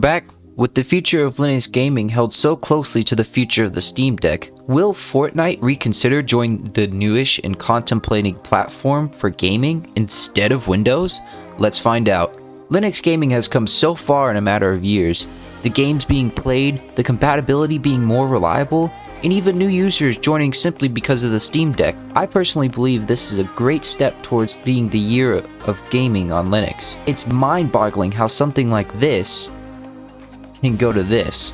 back. With the future of Linux gaming held so closely to the future of the Steam Deck, will Fortnite reconsider joining the newish and contemplating platform for gaming instead of Windows? Let's find out. Linux gaming has come so far in a matter of years. The games being played, the compatibility being more reliable, and even new users joining simply because of the Steam Deck. I personally believe this is a great step towards being the year of gaming on Linux. It's mind-boggling how something like this can go to this.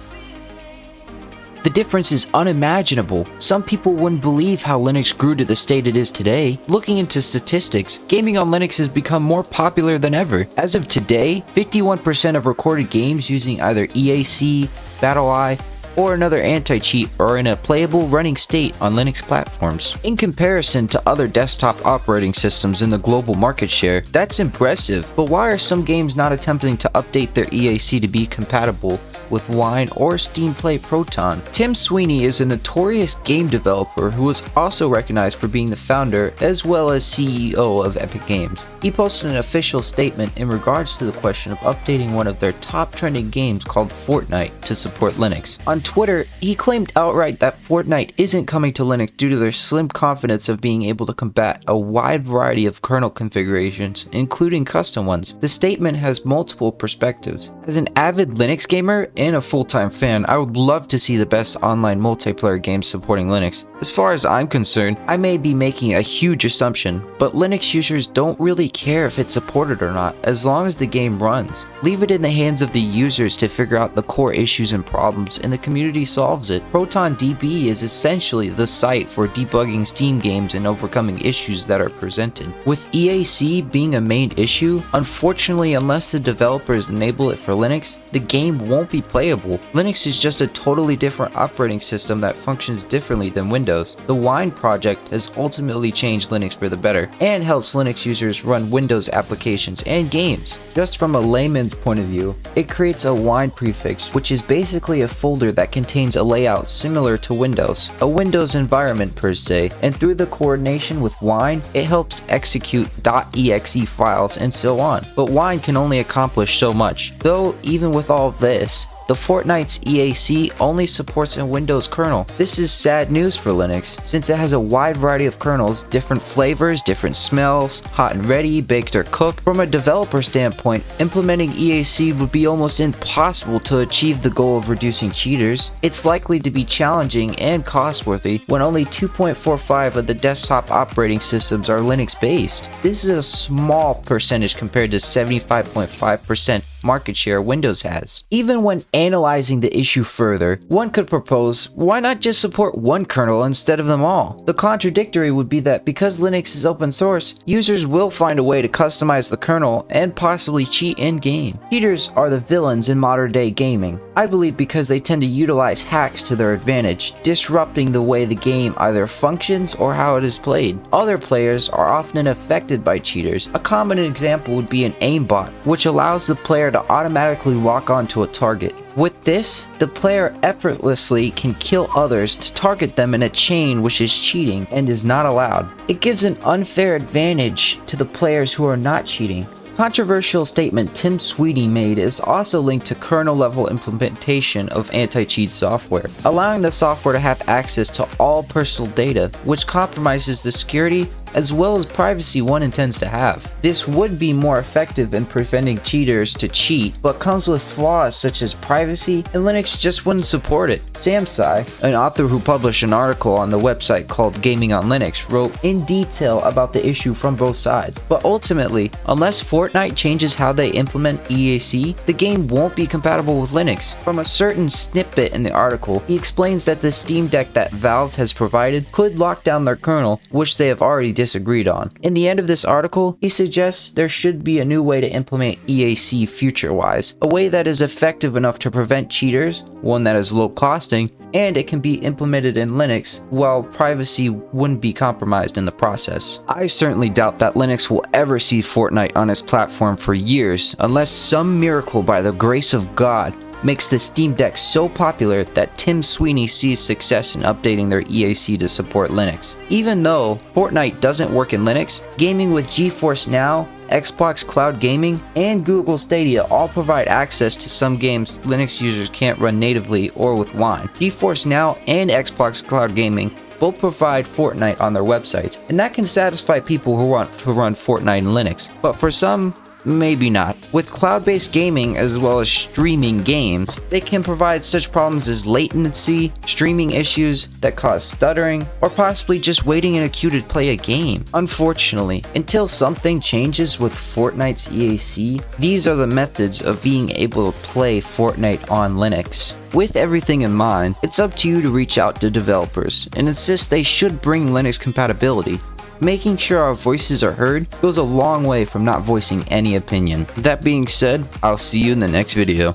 The difference is unimaginable. Some people wouldn't believe how Linux grew to the state it is today. Looking into statistics, gaming on Linux has become more popular than ever. As of today, 51% of recorded games using either EAC, BattleEye, or another anti-cheat are in a playable running state on Linux platforms. In comparison to other desktop operating systems in the global market share, that's impressive, but why are some games not attempting to update their EAC to be compatible with Wine or Steam Play Proton? Tim Sweeney is a notorious game developer who is also recognized for being the founder as well as CEO of Epic Games. He posted an official statement in regards to the question of updating one of their top trending games called Fortnite to support Linux. On Twitter, he claimed outright that Fortnite isn't coming to Linux due to their slim confidence of being able to combat a wide variety of kernel configurations, including custom ones. The statement has multiple perspectives. As an avid Linux gamer and a full-time fan, I would love to see the best online multiplayer games supporting Linux. As far as I'm concerned, I may be making a huge assumption, but Linux users don't really care if it's supported or not, as long as the game runs. Leave it in the hands of the users to figure out the core issues and problems, and the community solves it. ProtonDB is essentially the site for debugging Steam games and overcoming issues that are presented. With EAC being a main issue, unfortunately, unless the developers enable it for Linux, the game won't be playable. Linux is just a totally different operating system that functions differently than Windows. The Wine project has ultimately changed Linux for the better and helps Linux users run Windows applications and games. Just from a layman's point of view, it creates a Wine prefix, which is basically a folder that contains a layout similar to Windows, a Windows environment per se, and through the coordination with Wine, it helps execute .exe files and so on. But Wine can only accomplish so much, though even with all of this, the Fortnite's EAC only supports a Windows kernel. This is sad news for Linux, since it has a wide variety of kernels, different flavors, different smells, hot and ready, baked or cooked. From a developer standpoint, implementing EAC would be almost impossible to achieve the goal of reducing cheaters. It's likely to be challenging and cost-worthy when only 2.45 of the desktop operating systems are Linux-based. This is a small percentage compared to 75.5% market share Windows has. Even when analyzing the issue further, one could propose, why not just support one kernel instead of them all? The contradictory would be that because Linux is open source, users will find a way to customize the kernel and possibly cheat in-game. Cheaters are the villains in modern day gaming. I believe because they tend to utilize hacks to their advantage, disrupting the way the game either functions or how it is played. Other players are often affected by cheaters. A common example would be an aimbot, which allows the player to automatically lock onto a target. With this, the player effortlessly can kill others to target them in a chain, which is cheating and is not allowed. It gives an unfair advantage to the players who are not cheating. Controversial statement Tim Sweeney made is also linked to kernel-level implementation of anti-cheat software, allowing the software to have access to all personal data, which compromises the security as well as privacy one intends to have. This would be more effective in preventing cheaters to cheat, but comes with flaws such as privacy, and Linux just wouldn't support it. Samsai, an author who published an article on the website called Gaming on Linux, wrote in detail about the issue from both sides. But ultimately, unless Fortnite changes how they implement EAC, the game won't be compatible with Linux. From a certain snippet in the article, he explains that the Steam Deck that Valve has provided could lock down their kernel, which they have already disagreed on. In the end of this article, he suggests there should be a new way to implement EAC future-wise, a way that is effective enough to prevent cheaters, one that is low costing, and it can be implemented in Linux while privacy wouldn't be compromised in the process. I certainly doubt that Linux will ever see Fortnite on its platform for years, unless some miracle by the grace of God makes the Steam Deck so popular that Tim Sweeney sees success in updating their EAC to support Linux. Even though Fortnite doesn't work in Linux, gaming with GeForce NOW Xbox Cloud Gaming, and Google Stadia all provide access to some games Linux users can't run natively or with Wine. GeForce NOW and Xbox Cloud Gaming both provide Fortnite on their websites, and that can satisfy people who want to run Fortnite in Linux. But for some, maybe not. With cloud-based gaming as well as streaming games, they can provide such problems as latency, streaming issues that cause stuttering, or possibly just waiting in a queue to play a game. Unfortunately, until something changes with Fortnite's EAC, these are the methods of being able to play Fortnite on Linux. With everything in mind, it's up to you to reach out to developers and insist they should bring Linux compatibility. Making sure our voices are heard goes a long way from not voicing any opinion. That being said, I'll see you in the next video.